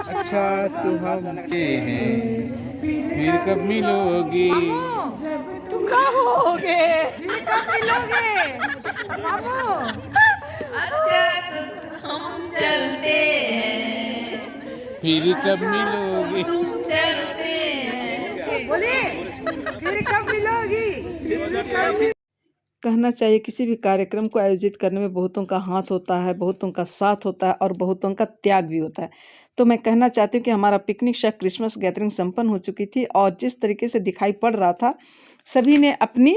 अच्छा तू हमके हैं फिर कब मिलोगी। तुम रहोगे फिर कब मिलोगे बाबू। अच्छा तो हम चलते हैं फिर कब मिलोगी। चलते हैं। बोले फिर कब मिलोगी। कहना चाहिए किसी भी कार्यक्रम को आयोजित करने में बहुतों का हाथ होता है, बहुतों का साथ होता है और बहुतों का त्याग भी होता है। तो मैं कहना चाहती हूँ कि हमारा पिकनिक शायद क्रिसमस गैदरिंग संपन्न हो चुकी थी और जिस तरीके से दिखाई पड़ रहा था सभी ने अपनी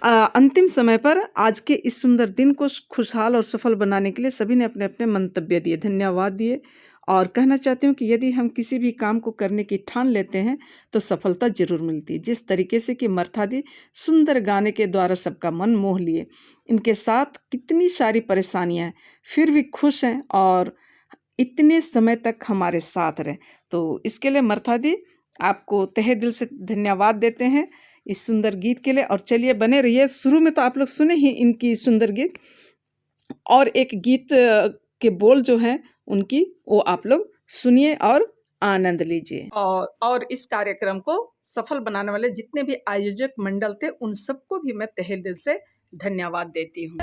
अंतिम समय पर आज के इस सुंदर दिन को खुशहाल और सफल बनाने के लिए सभी ने अपने अपने मंतव्य दिए, धन्यवाद दिए। और कहना चाहती हूँ कि यदि हम किसी भी काम को करने की ठान लेते हैं तो सफलता जरूर मिलती है। जिस तरीके से कि मर्था दी सुंदर गाने के द्वारा सबका मन मोह लिए, इनके साथ कितनी सारी परेशानियां हैं फिर भी खुश हैं और इतने समय तक हमारे साथ रहे। तो इसके लिए मर्था दी आपको तहे दिल से धन्यवाद देते हैं इस सुंदर गीत के लिए। और चलिए बने रहिए। शुरू में तो आप लोग सुने ही इनकी सुंदर गीत, और एक गीत के बोल जो हैं उनकी वो आप लोग सुनिए और आनंद लीजिए। और इस कार्यक्रम को सफल बनाने वाले जितने भी आयोजक मंडल थे उन सबको भी मैं तहे दिल से धन्यवाद देती हूँ।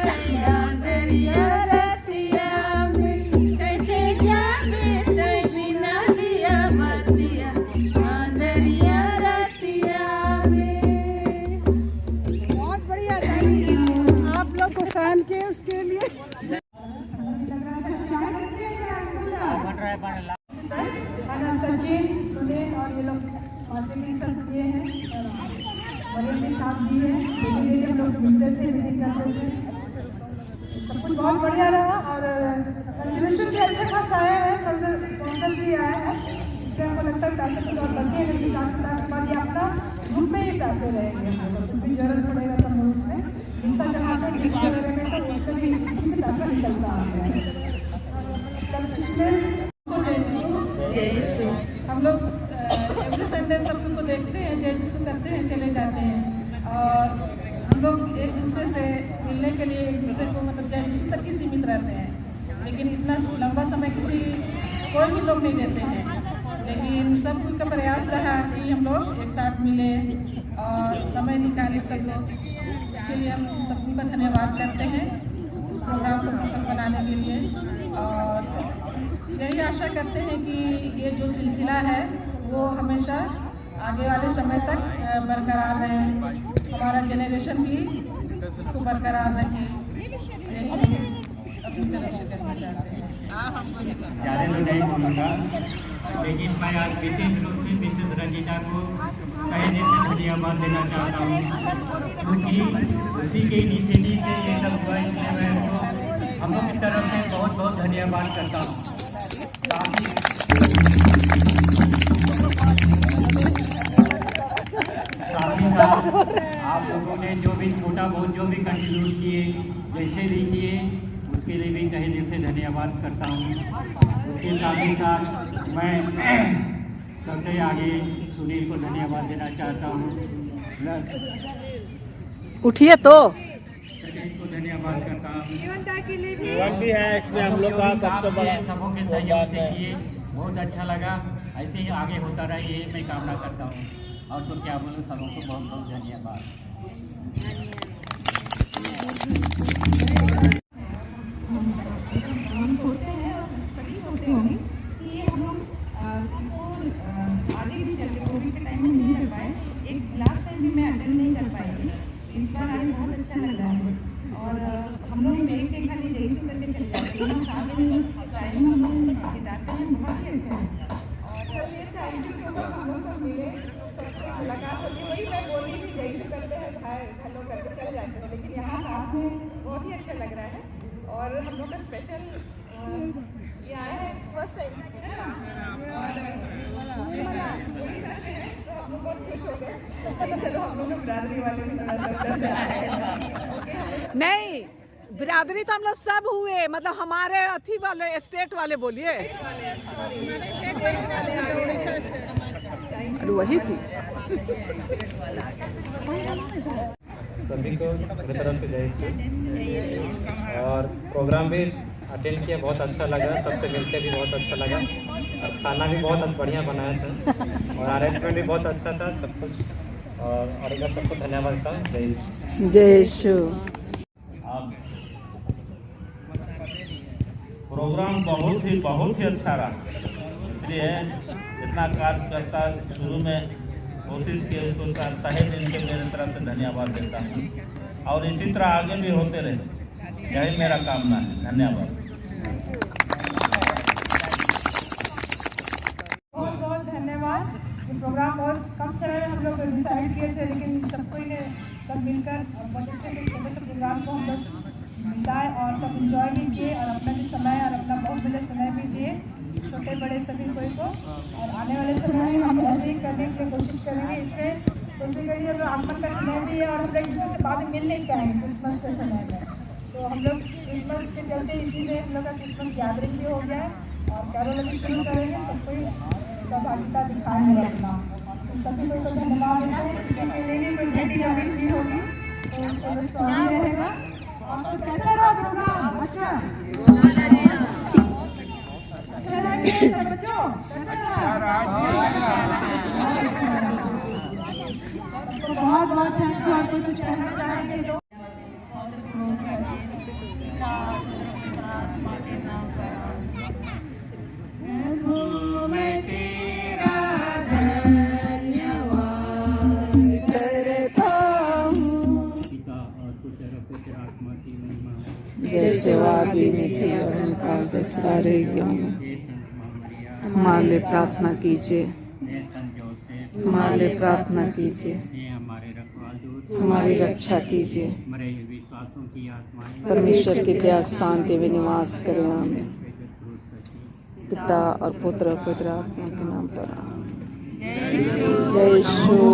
बहुत बढ़िया आप लोग को फैन के उसके लिए सचिन सुनील और ये लोग मार्केटिंग सब किए हैं और के साथ भी है। हम लोग मिलते थे करते थे, सब कुछ बहुत बढ़िया रहा और कंट्रीब्यूशन भी अच्छा खासा आया है, स्पॉन्सर भी आया है। इसलिए हमको लगता है पैसे कुछ और बचे हैं लेकिन साथ बाद ये अपना ग्रुप में ही पैसे रहेंगे। कुछ भी जरूरत पड़ेगा तो हम उसमें हिस्सा जमा कर तो उसमें भी इसी से पैसा निकलता है। हम लोग एवरी संडे सब को देखते हैं, जय यीशु करते हैं, चले जाते हैं और हम लोग एक दूसरे से मिलने के लिए एक दूसरे को मतलब जय यीशु तक ही सीमित रहते हैं, लेकिन इतना लंबा समय कोई भी लोग नहीं देते हैं। लेकिन सब कुछ का प्रयास रहा कि हम लोग एक साथ मिले और समय निकाले सब लोग। इसके लिए हम सबको का धन्यवाद करते हैं इस प्रोग्राम को सफल बनाने के लिए और यही आशा करते हैं कि ये जो सिलसिला है वो हमेशा आगे वाले समय तक बरकरार रहे, हमारा जनरेशन भी इसको बरकरार रखे। यही अपनी तरफ से करना चाहते हैं। ज़्यादा तो नहीं बोलूँगा, लेकिन मैं आज विशेष रूप से मिसेस रंजीता को सही दिल से धन्यवाद देना चाहता हूँ, क्योंकि उसी के इनिशिएटिव से ये सब हुआ। इसलिए मैं उनको हम लोग की तरफ से बहुत बहुत धन्यवाद करता हूँ। साथ ही साथ आप लोगों ने जो भी छोटा बहुत जो भी कंट्रीब्यूट किए, जैसे भी किए, उसके लिए भी तहे दिल से धन्यवाद करता हूँ। उसके साथ ही साथ मैं सबसे आगे सुनील को धन्यवाद देना चाहता हूँ। प्लस उठिए तो को धन्यवाद करता हूँ। जीवन भी है इसमें हम लोग का सबसे बड़ा सबों के सहयोग से किए, बहुत अच्छा लगा। ऐसे ही आगे होता रहे ये मैं कामना करता हूँ। और तो क्या बोलूँ, सबों को बहुत बहुत धन्यवाद। हम सोचते हैं और सभी सोचते होंगे कि ये हम लोग आगे भी चलते कोविड के टाइम में नहीं कर पाए। एक लास्ट टाइम भी मैं अटेंड नहीं कर पाई थी, इस बार आगे बहुत अच्छा लग रहा है और हम लोग देख के खाली जय यीशु करके चले जाते हैं। हम आगे में टाइम हम लोग बिताते हैं, बहुत ही अच्छा है। और ये थैंक यू सो मच, हम लोग सब मिले, सबसे मुलाकात होती है। वही मैं बोल रही थी, जय यीशु करते हैं, हाय हेलो करके चले जाते हैं, लेकिन यहाँ साथ में बहुत ही अच्छा लग रहा है। और हम लोग का स्पेशल ये आया है फर्स्ट टाइम और तो हम लोग बहुत खुश हो गए। चलो हम लोग बिरादरी वाले भी नहीं, बिरादरी तो हम लोग सब हुए, मतलब हमारे अथी वाले स्टेट वाले बोलिए, अरे वही थी। सभी को मेरी तरफ से जय श्री। और प्रोग्राम भी अटेंड किया, बहुत अच्छा लगा, सबसे मिलकर भी बहुत अच्छा लगा और खाना भी बहुत बढ़िया बनाया था और अरेंजमेंट भी बहुत अच्छा था सब कुछ। और एक बार सबको धन्यवाद देता हूँ। जय श्री। जय यीशु। प्रोग्राम बहुत ही अच्छा रहा, इसलिए जितना कार्यकर्ता शुरू में कोशिश की उसको तहे दिल से मेरे तरफ से धन्यवाद देता हूँ और इसी तरह आगे भी होते रहे, यही मेरा कामना है। धन्यवाद। बहुत बहुत धन्यवाद। ये प्रोग्राम बहुत कम समय में हम लोग डिसाइड किए थे, लेकिन सबको ने सब मिलकर बहुत अच्छे से छोटे से प्रोग्राम को हम लोग बिताए और सब इंजॉय भी किए और अपना भी समय और अपना बहुत बड़े समय भी दिए, छोटे बड़े सभी कोई को। और आने वाले समय में हम ऐसे ही करने की कोशिश करेंगे। इसमें जैसे कहीं हम लोग आगमन का समय भी है और हम लोग एक दूसरे से बाद में मिल नहीं पाएंगे क्रिसमस के समय में, तो हम लोग क्रिसमस के चलते इसी में हम लोग का क्रिसमस गैदरिंग भी हो गया है और कैरोल भी शुरू करेंगे। सबको सहभागिता दिखाएंगे अपना, तो सभी लोग को धन्यवाद देते हैं। किसी के लिए भी कोई घटी अभी भी होगी तो उसको बस स्वागत रहेगा। और कैसा रहा प्रोग्राम? अच्छा रहा बच्चों, बहुत बहुत थैंक यू। आपको कुछ कहना चाहेंगे तो जैसे वादी में थी और उनका दसरा रह गया। हमारे लिए प्रार्थना कीजिए, हमारे लिए प्रार्थना कीजिए, हमारी रक्षा कीजिए। परमेश्वर की दया शांति में निवास करें। आमीन। पिता और पुत्र और पवित्र आत्मा के नाम पर आमीन। जय यीशु।